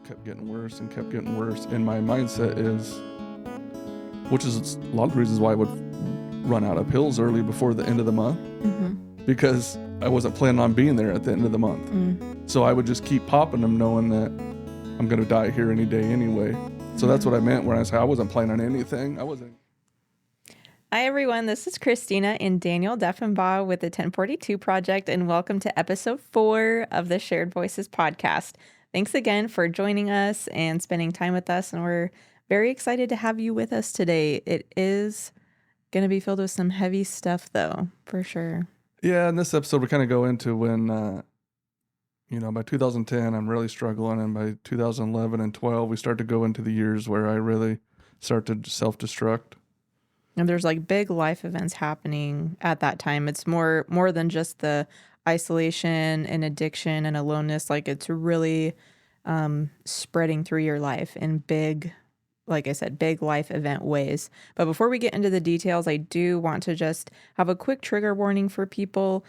kept getting worse and kept getting worse. And my mindset is, which is a lot of reasons why I would run out of pills early before the end of the month, because I wasn't planning on being there at the end of the month. So I would just keep popping them knowing that I'm going to die here any day anyway. So that's what I meant when I said I wasn't planning on anything. I wasn't. Hi, everyone. This is Christina and Daniel Deffenbaugh with the 1042 Project, and welcome to episode 4 of the Shared Voices podcast. Thanks again for joining us and spending time with us, and we're very excited to have you with us today. It is going to be filled with some heavy stuff, though, for sure. Yeah, in this episode, we kind of go into when, by 2010, I'm really struggling, and by 2011 and 12, we start to go into the years where I really start to self-destruct. And there's like big life events happening at that time. It's more than just the isolation and addiction and aloneness. Like it's really spreading through your life in big, like I said, big life event ways. But before we get into the details, I do want to just have a quick trigger warning for people,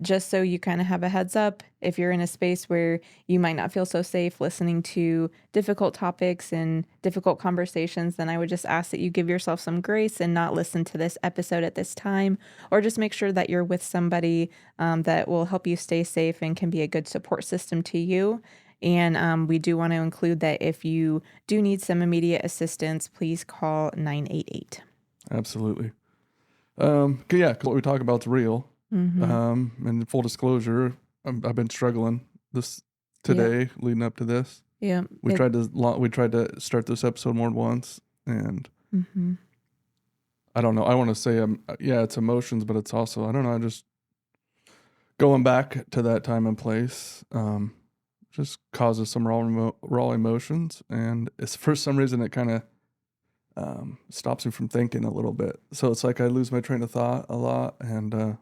just so you kind of have a heads up. If you're in a space where you might not feel so safe listening to difficult topics and difficult conversations, then I would just ask that you give yourself some grace and not listen to this episode at this time, or just make sure that you're with somebody that will help you stay safe and can be a good support system to you. And we do want to include that if you do need some immediate assistance, please call 988. Absolutely. Yeah, what we talk about is real. And full disclosure, I've been struggling this today, leading up to this. Yeah, we tried to start this episode more than once, and I don't know. I want to say, it's emotions, but it's also, I don't know, just going back to that time and place, just causes some raw emotions, and it's for some reason it kind of stops me from thinking a little bit. So it's like I lose my train of thought a lot, and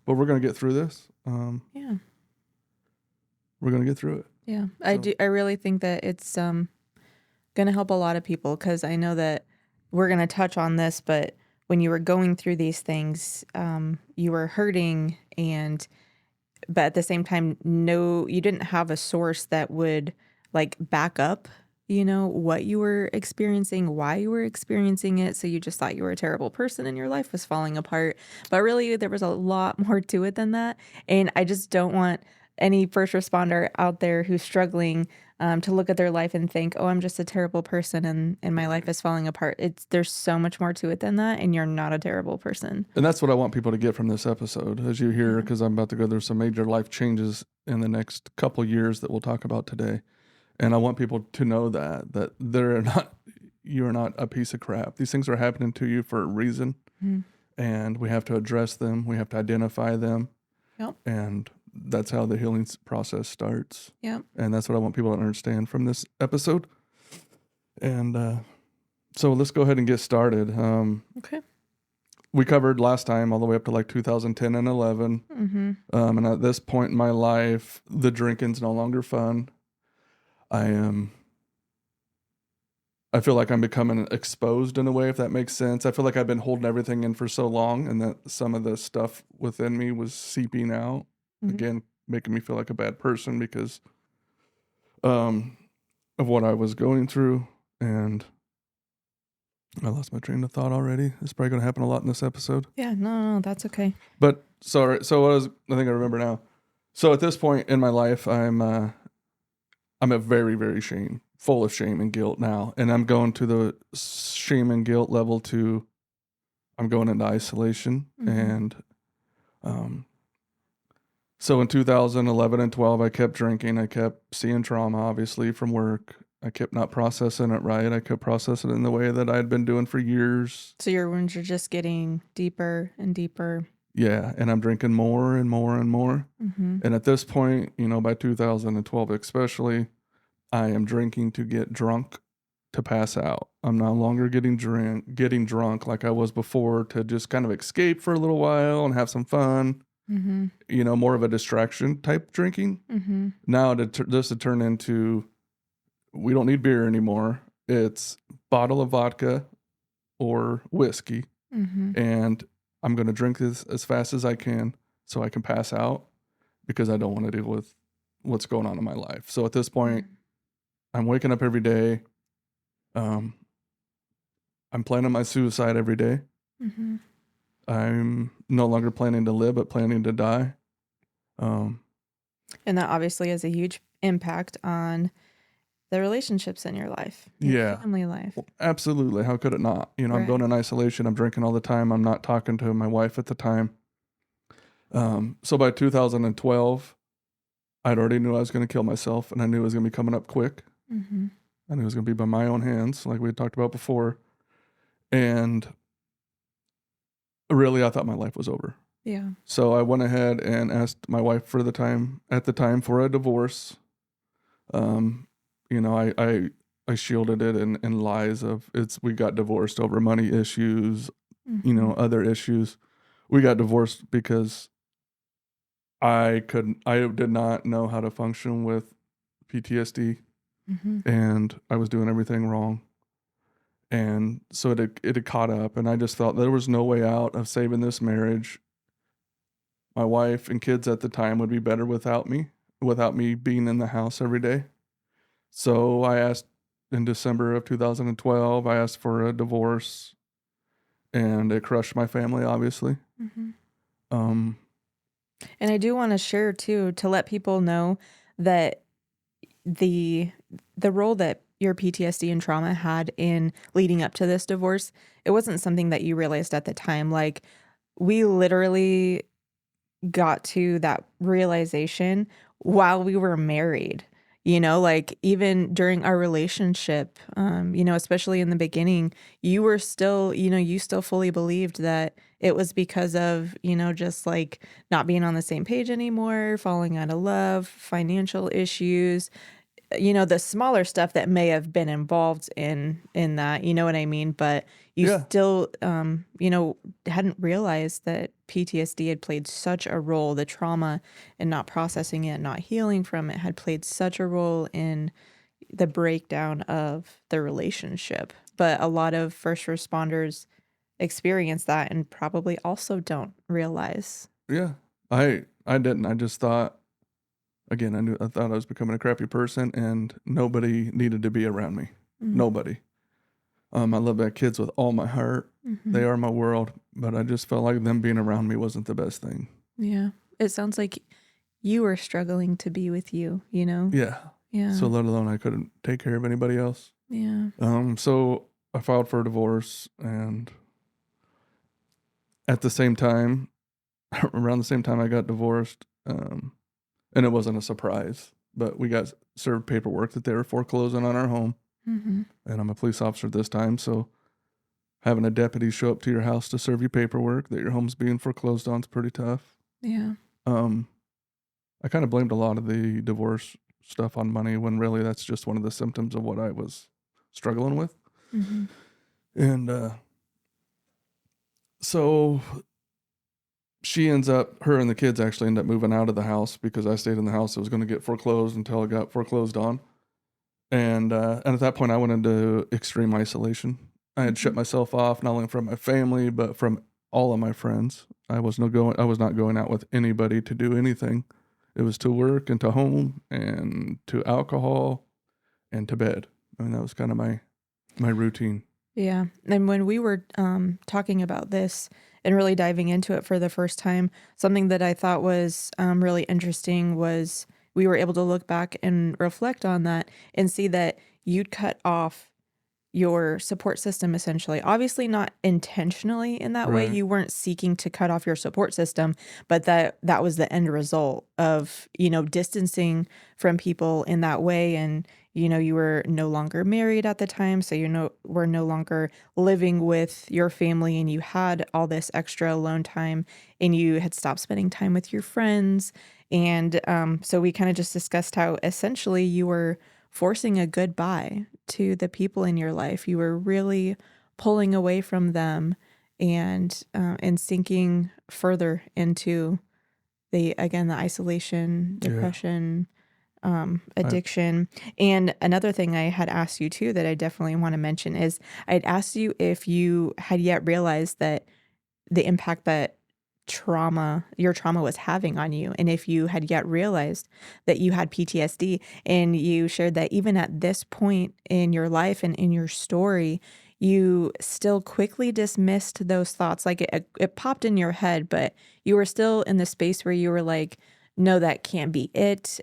but we're gonna get through this. We're gonna get through it. Yeah, so. I really think that it's gonna help a lot of people, because I know that we're gonna touch on this, but when you were going through these things, you were hurting, but at the same time, you didn't have a source that would like back up, what you were experiencing, why you were experiencing it. So you just thought you were a terrible person and your life was falling apart. But really, there was a lot more to it than that. And I just don't want any first responder out there who's struggling to look at their life and think, oh, I'm just a terrible person and my life is falling apart. There's so much more to it than that, and you're not a terrible person. And that's what I want people to get from this episode, as you hear, because I'm about to go through some major life changes in the next couple years that we'll talk about today. And I want people to know that you're not a piece of crap. These things are happening to you for a reason, and we have to address them. We have to identify them. Yep. And that's how the healing process starts. Yep. And that's what I want people to understand from this episode. And so let's go ahead and get started. Okay. We covered last time all the way up to like 2010 and 11. And at this point in my life, the drinking's no longer fun. I feel like I'm becoming exposed in a way, if that makes sense. I feel like I've been holding everything in for so long, and that some of the stuff within me was seeping out. Again, making me feel like a bad person because of what I was going through. And I lost my train of thought already. It's probably going to happen a lot in this episode. Yeah, no, that's okay. But sorry. So I think I remember now. So at this point in my life, I'm a very, very full of shame and guilt now. And I'm going to the shame and guilt level to, I'm going into isolation. And so in 2011 and 12, I kept drinking. I kept seeing trauma, obviously, from work. I kept not processing it right. I kept processing it in the way that I had been doing for years. So your wounds are just getting deeper and deeper. Yeah, and I'm drinking more and more and more. And at this point, by 2012 especially, I am drinking to get drunk to pass out. I'm no longer getting drunk like I was before to just kind of escape for a little while and have some fun. More of a distraction type drinking. Now this had turned into, we don't need beer anymore. It's bottle of vodka or whiskey. And I'm going to drink this as fast as I can so I can pass out, because I don't want to deal with what's going on in my life. So at this point, I'm waking up every day. Um, I'm planning my suicide every day. Mm-hmm. I'm no longer planning to live, but planning to die. Um, And that obviously has a huge impact on the relationships in your life, your yeah, family life. absolutely. How could it not? You know, I'm Right. going in isolation. I'm drinking all the time. I'm not talking to my wife at the time. So by 2012, I'd already knew I was going to kill myself, and I knew it was going to be coming up quick. Mm-hmm. I knew it was going to be by my own hands, like we had talked about before. And really, I thought my life was over. Yeah. So I went ahead and asked my wife at the time for a divorce. Um, you know, I shielded it in lies of we got divorced over money issues, you Mm-hmm. know, other issues. We got divorced because I did not know how to function with PTSD, Mm-hmm. and I was doing everything wrong. And so it had caught up, and I just thought there was no way out of saving this marriage. My wife and kids at the time would be better without me being in the house every day. So I asked in December of 2012, I asked for a divorce, and it crushed my family, obviously. Mm-hmm. Um, And I do want to share too, to let people know that the role that your PTSD and trauma had in leading up to this divorce, it wasn't something that you realized at the time. Like, we literally got to that realization while we were married. Like, even during our relationship, especially in the beginning, you were still, you still fully believed that it was because of, just like not being on the same page anymore, falling out of love, financial issues, the smaller stuff that may have been involved in that, you know what I mean? But you yeah, still hadn't realized that PTSD had played such a role, the trauma and not processing it, not healing from it had played such a role in the breakdown of the relationship. But a lot of first responders experience that and probably also don't realize. yeah. I didn't. I just thought again. I thought I was becoming a crappy person, and nobody needed to be around me. Mm, Nobody. I love my kids with all my heart. mm-hmm. They are my world, but I just felt like them being around me wasn't the best thing. Yeah. It sounds like you were struggling to be with you, you know? Yeah. Yeah. So let alone I couldn't take care of anybody else. Yeah. So I filed for a divorce, and at the same time, around the same time I got divorced, and it wasn't a surprise, but we got served paperwork that they were foreclosing on our home, Mm-hmm. and I'm a police officer this time, so having a deputy show up to your house to serve you paperwork that your home's being foreclosed on is pretty tough. Yeah. Um, I kind of blamed a lot of the divorce stuff on money when really that's just one of the symptoms of what I was struggling with. Mm-hmm. And so her and the kids actually end up moving out of the house because I stayed in the house. It was going to get foreclosed until it got foreclosed on. And at that point, I went into extreme isolation. I had shut Mm-hmm. myself off not only from my family but from all of my friends. I was not going out with anybody to do anything. It was to work and to home and to alcohol and to bed. I mean, that was kind of my routine. Yeah. And when we were talking about this and really diving into it for the first time, something that I thought was really interesting was we were able to look back and reflect on that and see that you'd cut off your support system essentially. Obviously not intentionally in that way. Right. You weren't seeking to cut off your support system, but that was the end result of, distancing from people in that way. And, you were no longer married at the time, so were no longer living with your family, and you had all this extra alone time, and you had stopped spending time with your friends. And so we kind of just discussed how essentially you were forcing a goodbye to the people in your life. You were really pulling away from them and sinking further into the isolation, Yeah. depression, I, addiction. And another thing I had asked you too that I definitely want to mention is I'd asked you if you had yet realized that the impact that your trauma was having on you. And if you had yet realized that you had PTSD, and you shared that even at this point in your life and in your story, you still quickly dismissed those thoughts. Like it popped in your head, but you were still in the space where you were like, no, that can't be it,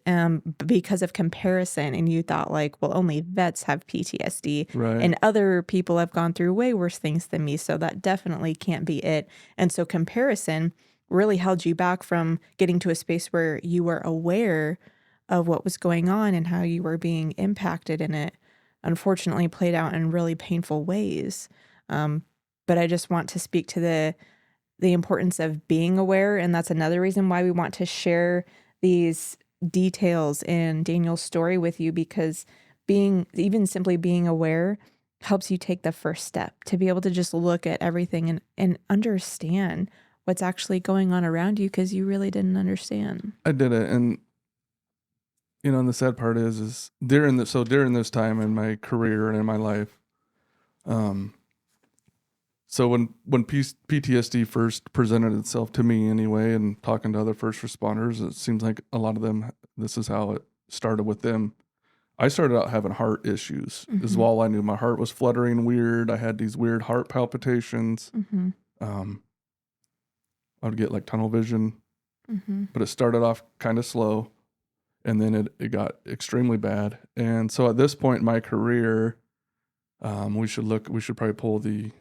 because of comparison. And you thought like, well, only vets have PTSD, Right. and other people have gone through way worse things than me. So that definitely can't be it. And so comparison really held you back from getting to a space where you were aware of what was going on and how you were being impacted, and it unfortunately played out in really painful ways. But I just want to speak to the importance of being aware. And that's another reason why we want to share these details in Daniel's story with you, because even simply being aware helps you take the first step to be able to just look at everything and understand what's actually going on around you, because you really didn't understand. I did it. And, and the sad part is during this time in my career and in my life, so when PTSD first presented itself to me anyway, and talking to other first responders, it seems like a lot of them, this is how it started with them. I started out having heart issues. Is all I knew. My heart was fluttering weird. I had these weird heart palpitations. I would get like tunnel vision, but it started off kind of slow, and then it got extremely bad. And so at this point in my career, we should probably pull the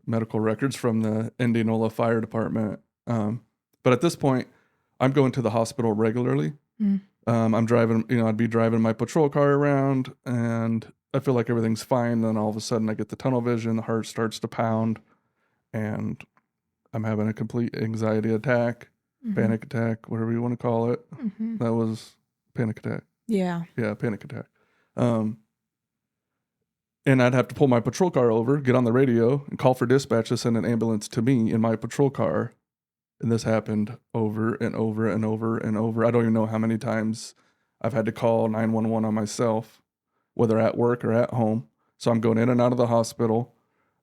medical records from the Indianola Fire Department. But at this point, I'm going to the hospital regularly. I'm driving, I'd be driving my patrol car around, and I feel like everything's fine. Then all of a sudden I get the tunnel vision, the heart starts to pound, and I'm having a complete anxiety attack, panic attack, whatever you want to call it. That was panic attack. Yeah, panic attack. And I'd have to pull my patrol car over, get on the radio, and call for dispatch to send an ambulance to me in my patrol car. And this happened over and over and over and over. I don't even know how many times I've had to call 911 on myself, whether at work or at home. So I'm going in and out of the hospital.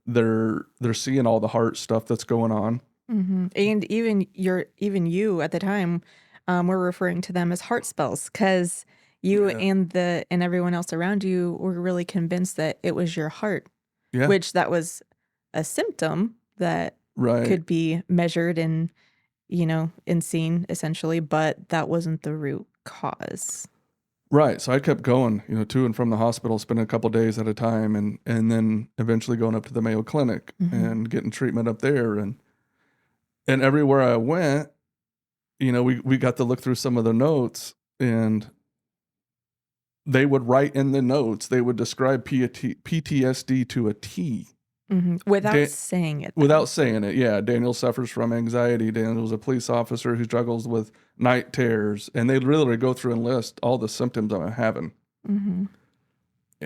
They're seeing all the heart stuff that's going on. And even you at the time, were referring to them as heart spells, because you and everyone else around you were really convinced that it was your heart, which that was a symptom that could be measured and seen essentially, but that wasn't the root cause. Right. So I kept going, to and from the hospital, spending a couple days at a time, and then eventually going up to the Mayo Clinic and getting treatment up there. And everywhere I went, we got to look through some of the notes, and they would write in the notes, they would describe PTSD to a T. Without saying it. Without saying it, yeah. Daniel suffers from anxiety. Daniel's a police officer who struggles with night terrors. And they literally go through and list all the symptoms I'm having.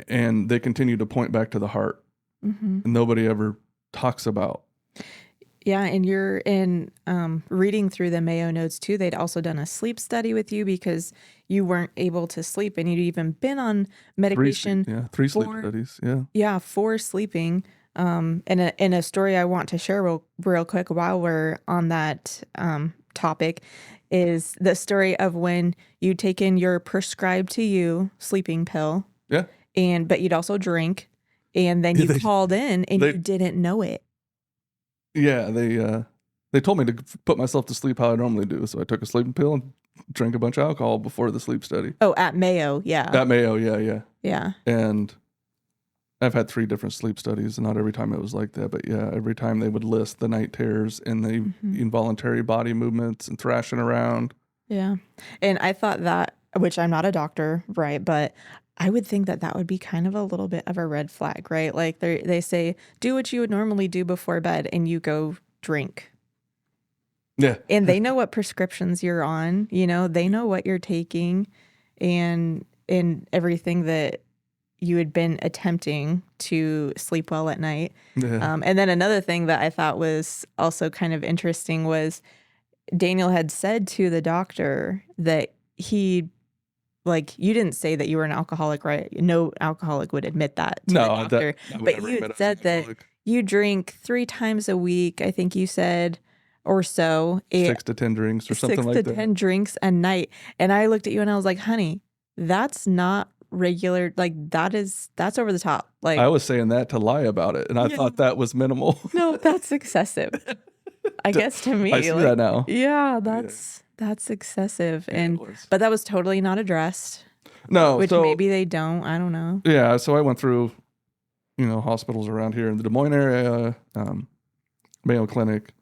And they continue to point back to the heart. And nobody ever talks about. Yeah, and you're in reading through the Mayo notes too. They'd also done a sleep study with you because you weren't able to sleep, and you'd even been on medication. Three sleep studies. Yeah, for sleeping. And in a story I want to share real quick while we're on that topic is the story of when you'd taken your prescribed to you sleeping pill. Yeah. But you'd also drink, and then you called in and you didn't know it. Yeah, they told me to put myself to sleep how I normally do. So I took a sleeping pill and drank a bunch of alcohol before the sleep study. Oh, at Mayo, yeah. At Mayo, yeah. Yeah. And I've had 3 different sleep studies, and not every time it was like that. But yeah, every time they would list the night terrors and the involuntary body movements and thrashing around. Yeah. And I thought that, which I'm not a doctor, right? But I would think that would be kind of a little bit of a red flag, right? Like they say, do what you would normally do before bed, and you go drink. Yeah. And they know what prescriptions you're on, they know what you're taking, and everything that you had been attempting to sleep well at night. Yeah. And then another thing that I thought was also kind of interesting was Daniel had said to the doctor that you didn't say that you were an alcoholic, right? No alcoholic would admit that to the doctor. But you said that you drink 3 times a week, I think you said, or so, 6 to 10 drinks or something 6 like to that. 10 drinks a night. And I looked at you and I was like, honey, that's not regular. Like that's over the top. Like, I was saying that to lie about it, and I thought that was minimal. no, that's excessive. I guess to me, I see that now. Yeah, that's excessive. Yeah, But that was totally not addressed. No, Which so maybe they don't. I don't know. yeah, so I went through, hospitals around here in the Des Moines area, Mayo Clinic,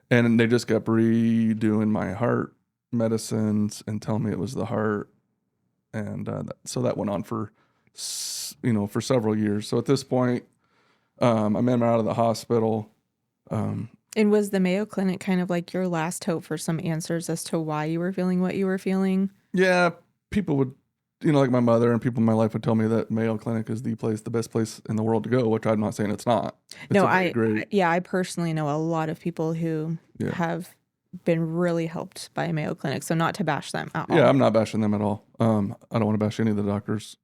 and they just kept redoing my heart medicines and telling me it was the heart, and so that went on for several years. So at this point, I'm in and out of the hospital. And was the Mayo Clinic kind of like your last hope for some answers as to why you were feeling what you were feeling? Yeah, people would, like my mother and people in my life would tell me that Mayo Clinic is the best place in the world to go, which I'm not saying it's not. It's No, great. I personally know a lot of people who have been really helped by Mayo Clinic. So not to bash them at all. Yeah, I'm not bashing them at all. I don't want to bash any of the doctors.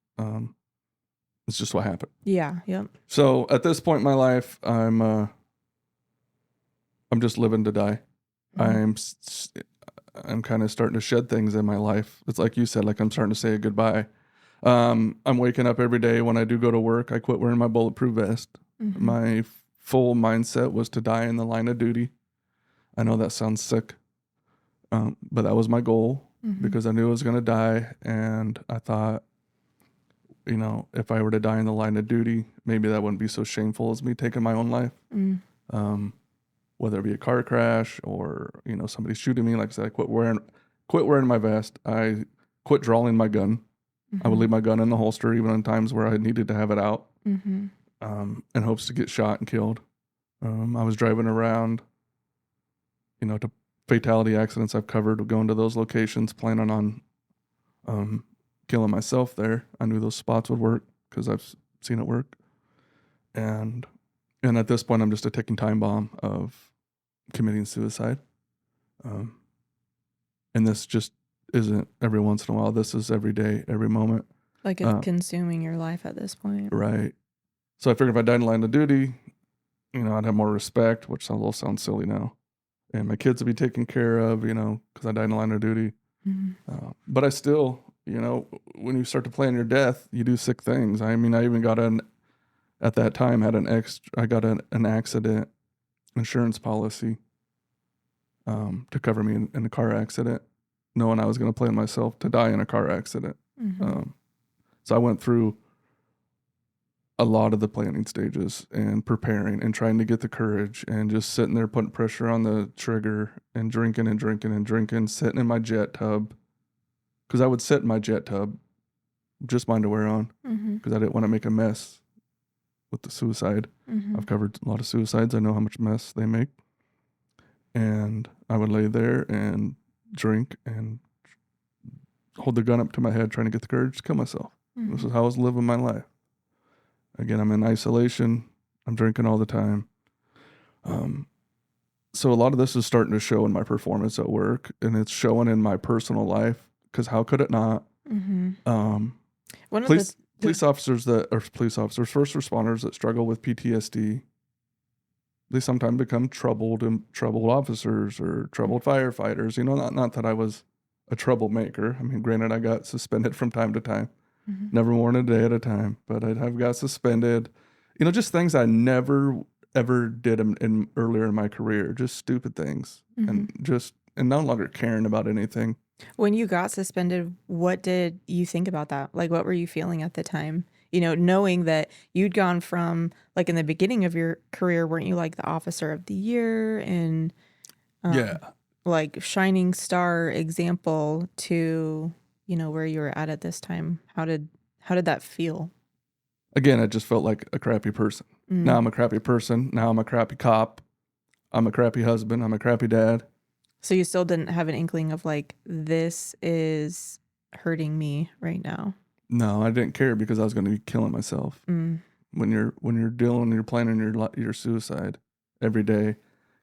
It's just what happened. Yeah. Yep. So at this point in my life, I'm just living to die. Mm-hmm. I'm kind of starting to shed things in my life. It's like you said, like I'm starting to say a goodbye. I'm waking up every day when I do go to work. I quit wearing my bulletproof vest. Mm-hmm. My full mindset was to die in the line of duty. I know that sounds sick, but that was my goal because I knew I was going to die. And I thought, if I were to die in the line of duty, maybe that wouldn't be so shameful as me taking my own life. Whether it be a car crash or, somebody shooting me. Like I said, I quit wearing my vest. I quit drawing my gun. I would leave my gun in the holster even in times where I needed to have it out in hopes to get shot and killed. I was driving around, to fatality accidents I've covered, going to those locations, planning on killing myself there. I knew those spots would work because I've seen it work. And at this point, I'm just a ticking time bomb of committing suicide. And this just isn't every once in a while. This is every day, every moment. Like it's consuming your life at this point. Right. So I figured if I died in the line of duty, I'd have more respect, which sounds silly now. And my kids would be taken care of, because I died in the line of duty. But I still, when you start to plan your death, you do sick things. I mean, I even got at that time, I got an accident insurance policy to cover me in a car accident, knowing I was going to plan myself to die in a car accident. So I went through a lot of the planning stages and preparing and trying to get the courage and just sitting there putting pressure on the trigger and drinking and drinking and drinking, sitting in my jet tub. Because I would sit in my jet tub, just my underwear on, because I didn't want to make a mess with the suicide. I've covered a lot of suicides. I know how much mess they make. And I would lay there and drink and hold the gun up to my head, trying to get the courage to kill myself. This is how I was living my life. Again, I'm in isolation. I'm drinking all the time. So a lot of this is starting to show in my performance at work, and it's showing in my personal life, because how could it not? Police officers, first responders that struggle with PTSD, they sometimes become troubled officers or troubled firefighters. Not that I was a troublemaker. I mean, granted, I got suspended from time to time, never more than a day at a time, but I've got suspended. Just things I never ever did in earlier in my career, just stupid things, and no longer caring about anything. When you got suspended, what did you think about that? Like, what were you feeling at the time? Knowing that you'd gone from, like, in the beginning of your career, weren't you like the officer of the year and like shining star example to, where you were at this time? How did that feel? Again, I just felt like a crappy person. Now I'm a crappy person. Now I'm a crappy cop. I'm a crappy husband. I'm a crappy dad. So you still didn't have an inkling of like, this is hurting me right now? No, I didn't care because I was going to be killing myself. When you're planning your suicide every day,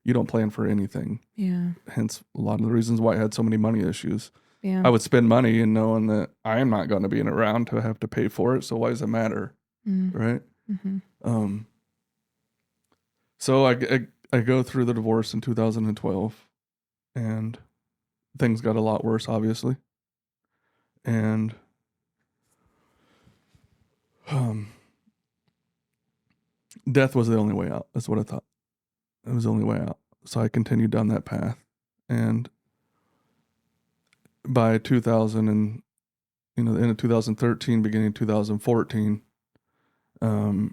you don't plan for anything. Yeah. Hence a lot of the reasons why I had so many money issues. Yeah. I would spend money and knowing that I am not going to be around to have to pay for it. So why does it matter? Right. So I go through the divorce in 2012. and things got a lot worse, obviously. And death was the only way out. That's what I thought. It was the only way out. So I continued down that path. And by 2000 and, the end of 2013, beginning of 2014, well,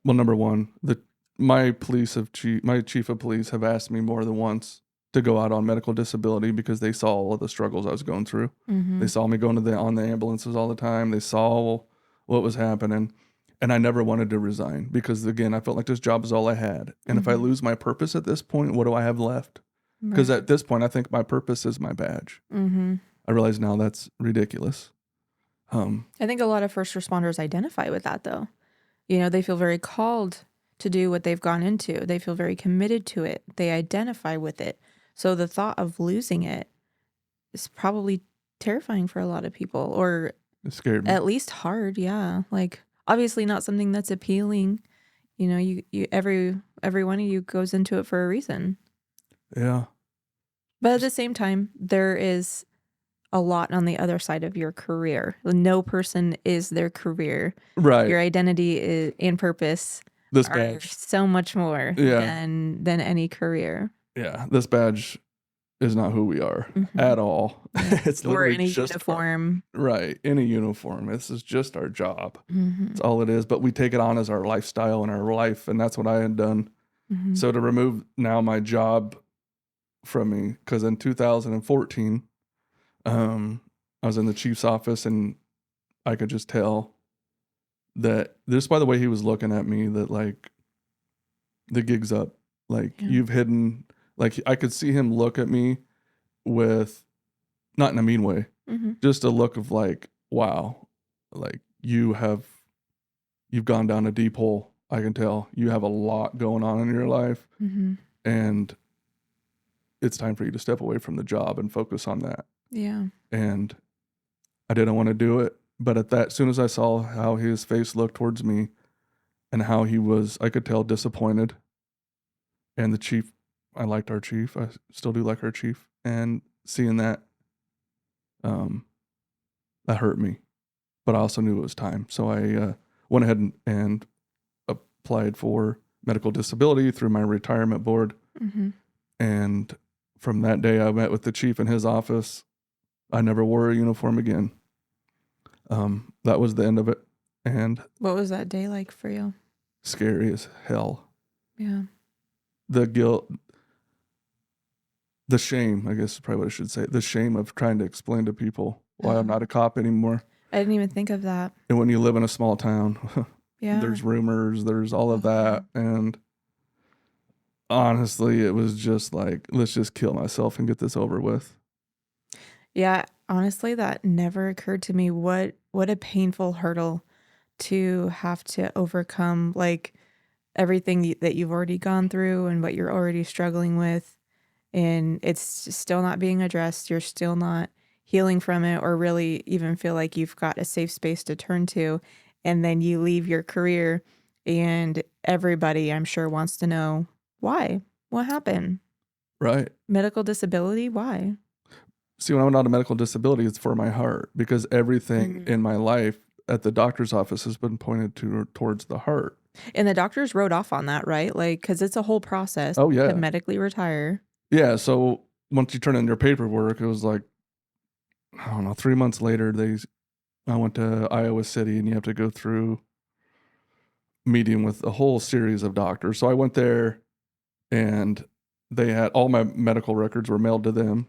number one, my chief of police have asked me more than once to go out on medical disability because they saw all of the struggles I was going through. Mm-hmm. They saw me going on the ambulances all the time. They saw what was happening. And I never wanted to resign because, again, I felt like this job is all I had. And if I lose my purpose at this point, what do I have left? Because at this point, I think my purpose is my badge. Mm-hmm. I realize now that's ridiculous. I think a lot of first responders identify with that, though. They feel very called to do what they've gone into. They feel very committed to it. They identify with it. So the thought of losing it is probably terrifying for a lot of people, or it scared me. At least hard, yeah. Like, obviously not something that's appealing. You every one of you goes into it for a reason. Yeah. But at the same time, there is a lot on the other side of your career. No person is their career. Right. Your identity is, and purpose this are badge. so much more than any career. Yeah. This badge is not who we are at all. It's literally or any just uniform. Right. In a uniform. This is just our job. That's all it is. But we take it on as our lifestyle and our life. And that's what I had done. So to remove now my job from me, because in 2014, I was in the chief's office and I could just tell that just by the way he was looking at me that like the gig's up. Like you've hidden, like I could see him look at me with, not in a mean way, just a look of like, wow, like you've gone down a deep hole. I can tell you have a lot going on in your life and it's time for you to step away from the job and focus on that. Yeah. And I didn't want to do it. But as soon as I saw how his face looked towards me and how he was, I could tell disappointed. And the chief, I liked our chief. I still do like our chief. And seeing that, that hurt me. But I also knew it was time. So I went ahead and applied for medical disability through my retirement board. And from that day, I met with the chief in his office. I never wore a uniform again. That was the end of it. And what was that day like for you? Scary as hell. Yeah. The guilt, the shame, I guess is probably what I should say. The shame of trying to explain to people why I'm not a cop anymore. I didn't even think of that. And when you live in a small town, there's rumors, there's all of that. And honestly, it was just like, let's just kill myself and get this over with. Yeah, honestly, that never occurred to me. What a painful hurdle to have to overcome, like everything that you've already gone through and what you're already struggling with. And it's still not being addressed. You're still not healing from it or really even feel like you've got a safe space to turn to. And then you leave your career and everybody, I'm sure, wants to know why. What happened? Right. Medical disability? Why? See, when I went on to medical disability, it's for my heart because everything in my life at the doctor's office has been pointed towards the heart. And the doctors wrote off on that, right? Like, because it's a whole process to medically retire. Yeah. So once you turn in your paperwork, it was like, I don't know, 3 months later, I went to Iowa City and you have to go through meeting with a whole series of doctors. So I went there and they had all my medical records were mailed to them.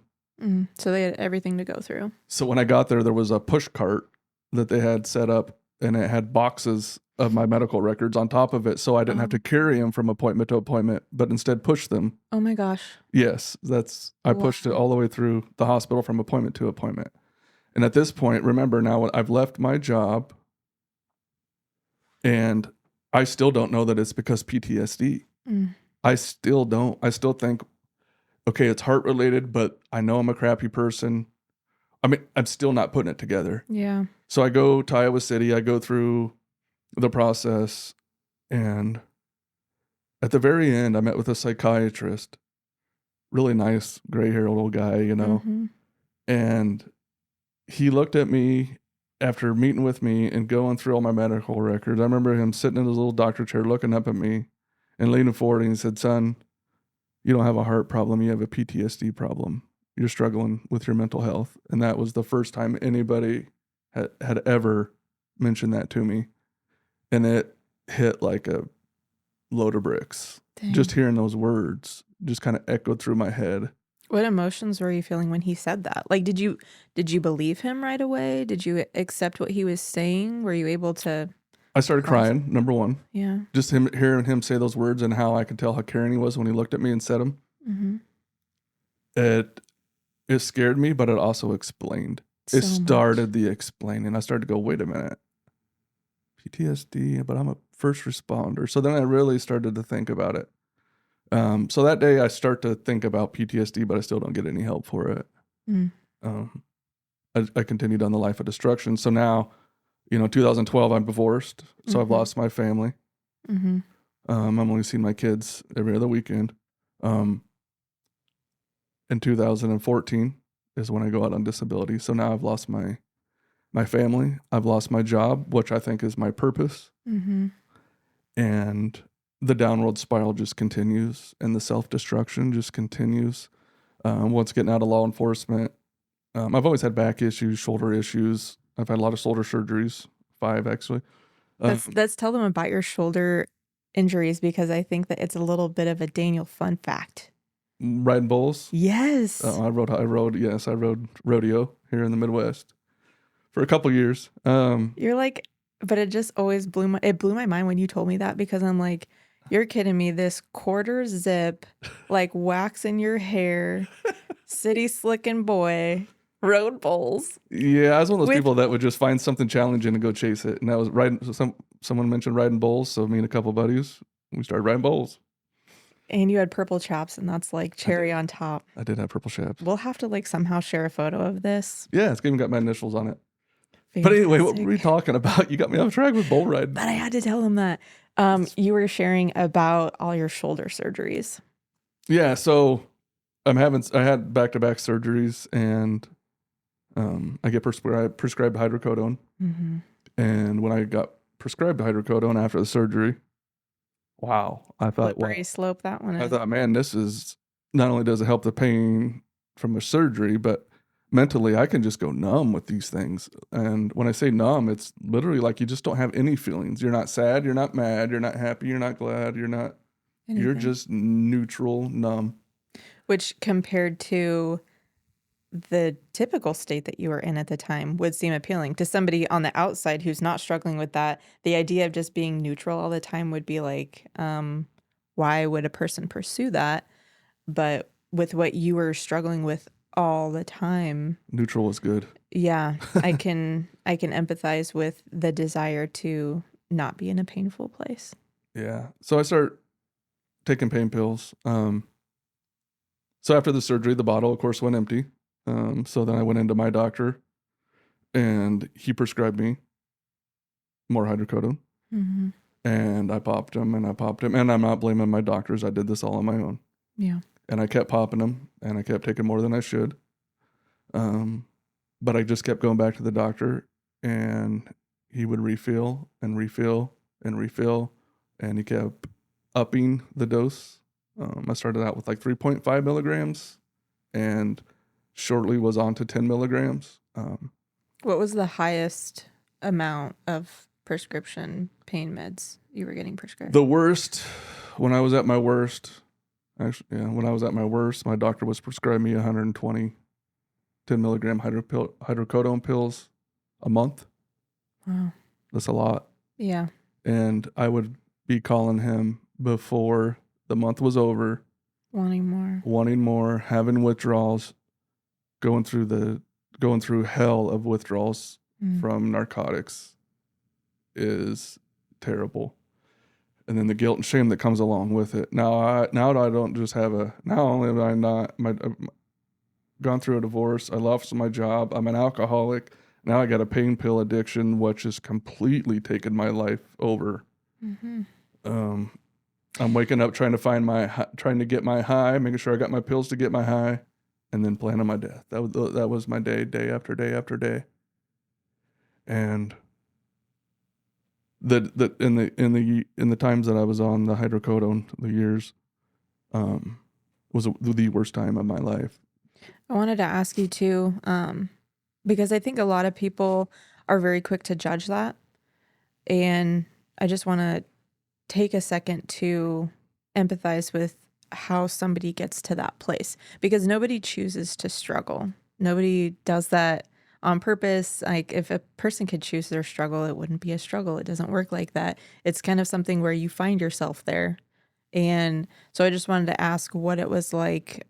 So they had everything to go through. So when I got there was a push cart that they had set up and it had boxes of my medical records on top of it. So I didn't have to carry them from appointment to appointment, but instead push them. Oh my gosh. Yes, I pushed it all the way through the hospital from appointment to appointment. And at this point, remember now I've left my job and I still don't know that it's because PTSD. I still don't. I still think, okay, it's heart related, but I know I'm a crappy person. I mean, I'm still not putting it together. Yeah. So I go to Iowa City, I go through the process, and at the very end, I met with a psychiatrist really nice gray-haired old guy, Mm-hmm. and he looked at me after meeting with me and going through all my medical records. I remember him sitting in his little doctor chair looking up at me and leaning forward, and he said, "Son, you don't have a heart problem, you have a PTSD problem. You're struggling with your mental health." And that was the first time anybody had ever mentioned that to me. And it hit like a load of bricks. Dang. Just hearing those words just kind of echoed through my head. What emotions were you feeling when he said that? Like, did you believe him right away? Did you accept what he was saying? Were you able to? I started crying, number one. Yeah. Just hearing him say those words and how I could tell how caring he was when he looked at me and said them. Mm-hmm. It scared me, but it also explained. It started the explaining. I started to go, wait a minute. PTSD, but I'm a first responder. So then I really started to think about it. So that day I start to think about PTSD, but I still don't get any help for it. Mm. I continued on the life of destruction. So now, 2012, I'm divorced. So I've lost my family. Mm-hmm. I'm only seeing my kids every other weekend. In 2014 is when I go out on disability. So now I've lost my family. I've lost my job, which I think is my purpose. Mm-hmm. And the downward spiral just continues, and the self-destruction just continues. Once getting out of law enforcement, I've always had back issues, shoulder issues. I've had a lot of shoulder surgeries, 5 actually. Let's tell them about your shoulder injuries, because I think that it's a little bit of a Daniel fun fact. Riding bulls? Yes. I rode rodeo here in the Midwest for a couple years. You're like, but it just always blew my mind when you told me that, because I'm like, you're kidding me. This quarter zip, like wax in your hair, city slicking boy, road bulls. Yeah, I was one of those people that would just find something challenging and go chase it. And that was riding. Someone mentioned riding bulls, so me and a couple of buddies, we started riding bulls. And you had purple chaps, and that's like cherry on top. I did have purple chaps. We'll have to like somehow share a photo of this. Yeah, it's even got my initials on it. Fantastic. But anyway, what were we talking about? You got me off track with bull riding. But I had to tell him that you were sharing about all your shoulder surgeries. Yeah, so I had back-to-back surgeries, and I get prescribed hydrocodone. Mm-hmm. And when I got prescribed hydrocodone after the surgery, wow, I thought, slippery slope that one. I thought, man, this is, not only does it help the pain from the surgery, but mentally I can just go numb with these things. And when I say numb, it's literally like you just don't have any feelings. You're not sad, you're not mad, you're not happy, you're not glad, you're just neutral, numb. Which compared to the typical state that you were in at the time would seem appealing to somebody on the outside who's not struggling with that. The idea of just being neutral all the time would be like, why would a person pursue that? But with what you were struggling with all the time, neutral was good. Yeah, I can empathize with the desire to not be in a painful place. Yeah. So I start taking pain pills. So after the surgery, the bottle, of course, went empty. So then I went into my doctor, and he prescribed me more hydrocodone. Mm-hmm. And I popped him, and I'm not blaming my doctors. I did this all on my own. Yeah. And I kept popping them, and I kept taking more than I should. But I just kept going back to the doctor, and he would refill and refill and refill, and he kept upping the dose. I started out with like 3.5 milligrams, and shortly was on to 10 milligrams. What was the highest amount of prescription pain meds you were getting prescribed? The worst, when I was at my worst, my doctor was prescribing me 120 10 milligram hydrocodone pills a month. Wow. That's a lot. Yeah. And I would be calling him before the month was over. Wanting more, having withdrawals, going through hell of withdrawals from narcotics is terrible. And then the guilt and shame that comes along with it. Now I don't just have not only have I not gone through a divorce, I lost my job, I'm an alcoholic, now I got a pain pill addiction, which has completely taken my life over. Mm-hmm. I'm waking up trying to get my high, making sure I got my pills to get my high, and then planning my death. That was my day after day after day. And in the times that I was on the hydrocodone, the years, was the worst time of my life. I wanted to ask you too, because I think a lot of people are very quick to judge that. And I just want to take a second to empathize with how somebody gets to that place, because nobody chooses to struggle. Nobody does that on purpose. Like, if a person could choose their struggle, it wouldn't be a struggle. It doesn't work like that. It's kind of something where you find yourself there. And so I just wanted to ask what it was like,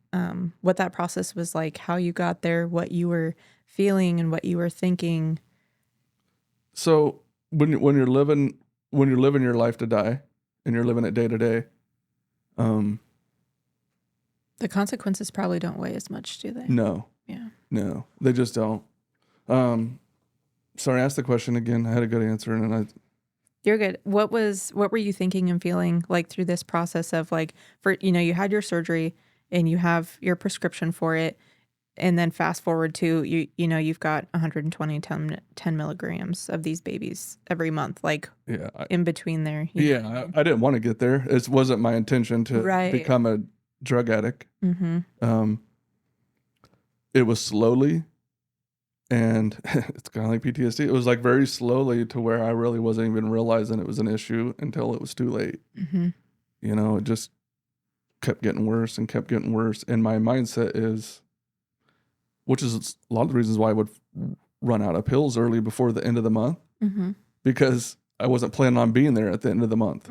what that process was like, how you got there, what you were feeling and what you were thinking. So when you're living your life to die, and you're living it day to day, The consequences probably don't weigh as much, do they? no, Yeah. no, they just don't. Sorry, ask the question again. I had a good answer, and You're good. What were you thinking and feeling like through this process of, like, you had your surgery and you have your prescription for it, and then fast forward to you've got 120 10 milligrams of these babies every month, like, yeah, in between there. I didn't want to get there. It wasn't my intention to Right. become a drug addict. Mm-hmm. It was slowly, and it's kind of like PTSD. It was like very slowly to where I really wasn't even realizing it was an issue until it was too late. Mm-hmm. It just kept getting worse and kept getting worse. And my mindset is, which is a lot of the reasons why I would run out of pills early before the end of the month, Mm-hmm. because I wasn't planning on being there at the end of the month.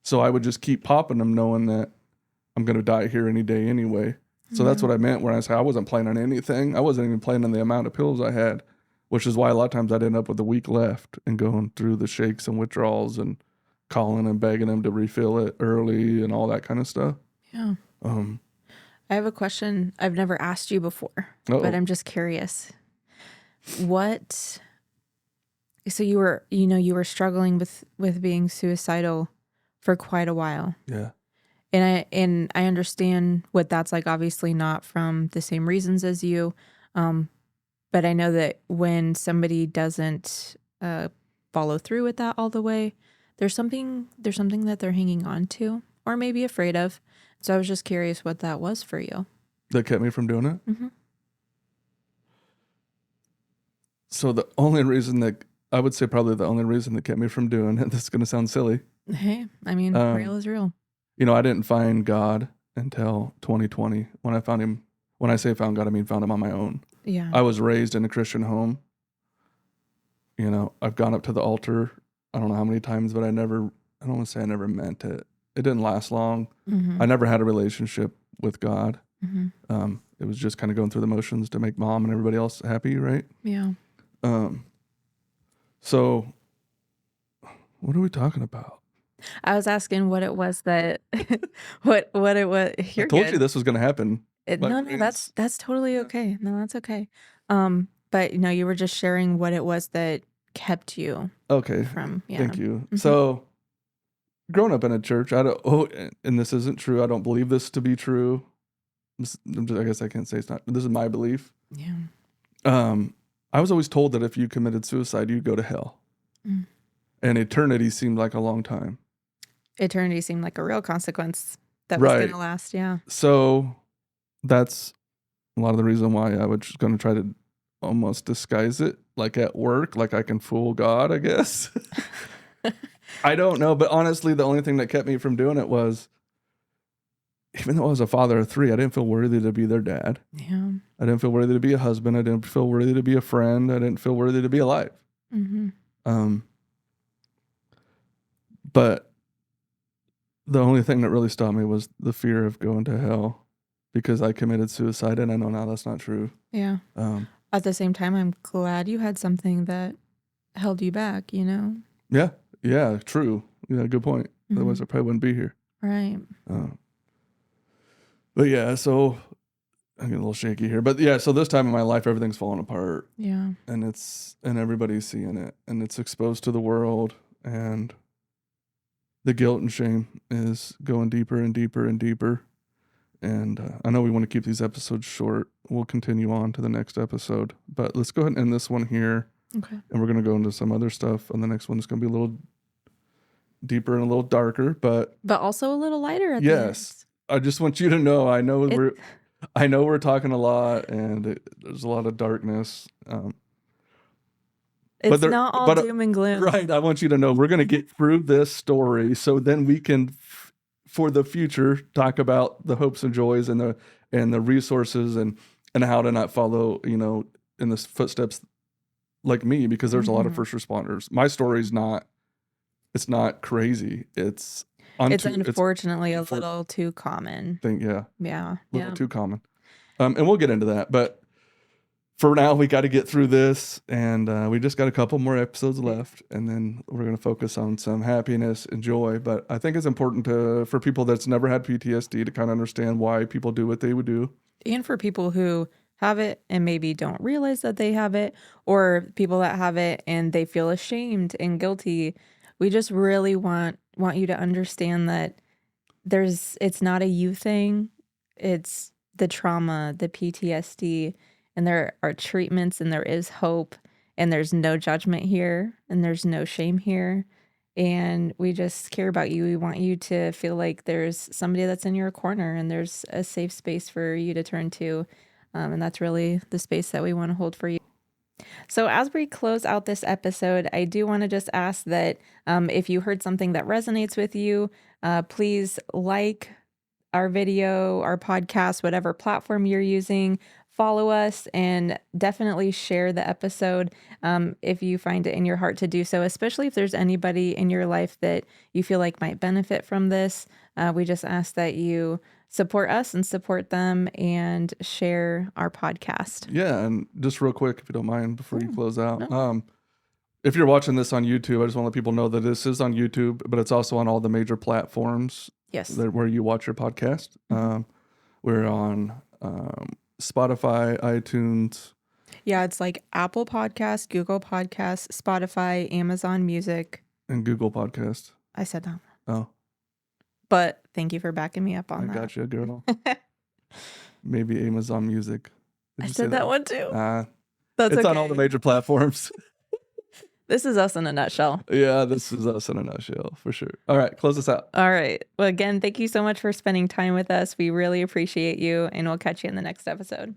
So I would just keep popping them knowing that I'm going to die here any day anyway. So that's what I meant when I said I wasn't planning on anything. I wasn't even planning on the amount of pills I had, which is why a lot of times I'd end up with a week left and going through the shakes and withdrawals and calling and begging them to refill it early and all that kind of stuff. Yeah. I have a question I've never asked you before, but I'm just curious. So you were struggling with being suicidal for quite a while. Yeah. And I understand what that's like, obviously not from the same reasons as you. But I know that when somebody doesn't follow through with that all the way, there's something that they're hanging on to or maybe afraid of. So I was just curious what that was for you. That kept me from doing it? Mm-hmm. So the only reason that, I would say probably the only reason that kept me from doing it, this is going to sound silly. Hey, I mean, real is real. I didn't find God until 2020 when I found him. When I say found God, I mean found him on my own. Yeah. I was raised in a Christian home. I've gone up to the altar, I don't know how many times, but I don't want to say I never meant it. It didn't last long. Mm-hmm. I never had a relationship with God. Mm-hmm. It was just kind of going through the motions to make mom and everybody else happy, right? Yeah. So what are we talking about? I was asking what it was that what it was. I told you this was going to happen. No, that's totally okay. No, that's okay. But you were just sharing what it was that kept you from. Yeah. Thank you. Mm-hmm. So growing up in a church, and this isn't true. I don't believe this to be true. I guess I can't say it's not. This is my belief. Yeah. I was always told that if you committed suicide, you'd go to hell. And eternity seemed like a long time. Eternity seemed like a real consequence that was going to last. Yeah. So that's a lot of the reason why I was just going to try to almost disguise it, like at work, like I can fool God, I guess. I don't know. But honestly, the only thing that kept me from doing it was, even though I was a father of 3, I didn't feel worthy to be their dad. Yeah. I didn't feel worthy to be a husband. I didn't feel worthy to be a friend. I didn't feel worthy to be alive. Mm-hmm. But the only thing that really stopped me was the fear of going to hell, because I committed suicide, and I know now that's not true. Yeah. At the same time, I'm glad you had something that held you back, Yeah. Yeah. True. Yeah. Good point. Mm-hmm. Otherwise I probably wouldn't be here. Right. But yeah, so I'm getting a little shaky here, but yeah, so this time in my life, everything's falling apart. Yeah. And everybody's seeing it, and it's exposed to the world, and the guilt and shame is going deeper and deeper and deeper. And I know we want to keep these episodes short. We'll continue on to the next episode. But let's go ahead and end this one here. Okay. And we're going to go into some other stuff. And the next one is going to be a little deeper and a little darker. But also a little lighter at the end. yes, I just want you to know, I know we're talking a lot and there's a lot of darkness. It's not all doom and gloom. Right. I want you to know we're going to get through this story so then we can, for the future, talk about the hopes and joys and the resources and how to not follow, in the footsteps like me, because there's a lot of first responders. My story's it's not crazy. It's unfortunately a little too common. Yeah. Yeah. A little too common. And we'll get into that. But for now, we got to get through this, and we just got a couple more episodes left, and then we're going to focus on some happiness and joy. But I think it's important for people that's never had PTSD to kind of understand why people do what they would do. And for people who have it and maybe don't realize that they have it, or people that have it and they feel ashamed and guilty. We just really want you to understand that it's not a you thing. It's the trauma, the PTSD, and there are treatments and there is hope and there's no judgment here and there's no shame here. And we just care about you. We want you to feel like there's somebody that's in your corner and there's a safe space for you to turn to. And that's really the space that we want to hold for you. So as we close out this episode, I do want to just ask that if you heard something that resonates with you, please like our video, our podcast, whatever platform you're using. Follow us and definitely share the episode if you find it in your heart to do so, especially if there's anybody in your life that you feel like might benefit from this. We just ask that you support us and support them and share our podcast. Yeah, and just real quick, if you don't mind, before you close out, if you're watching this on YouTube, I just want to let people know that this is on YouTube, but it's also on all the major platforms. Yes, where you watch your podcast. We're on Spotify, iTunes. Yeah, it's like Apple Podcasts, Google Podcasts, Spotify, Amazon Music, and Google Podcast. I said that. Oh. But thank you for backing me up on that. I got you, girl. Maybe Amazon Music. I said that one too. It's on all the major platforms. This is us in a nutshell. Yeah, this is us in a nutshell, for sure. All right, close us out. All right. Well, again, thank you so much for spending time with us. We really appreciate you, and we'll catch you in the next episode.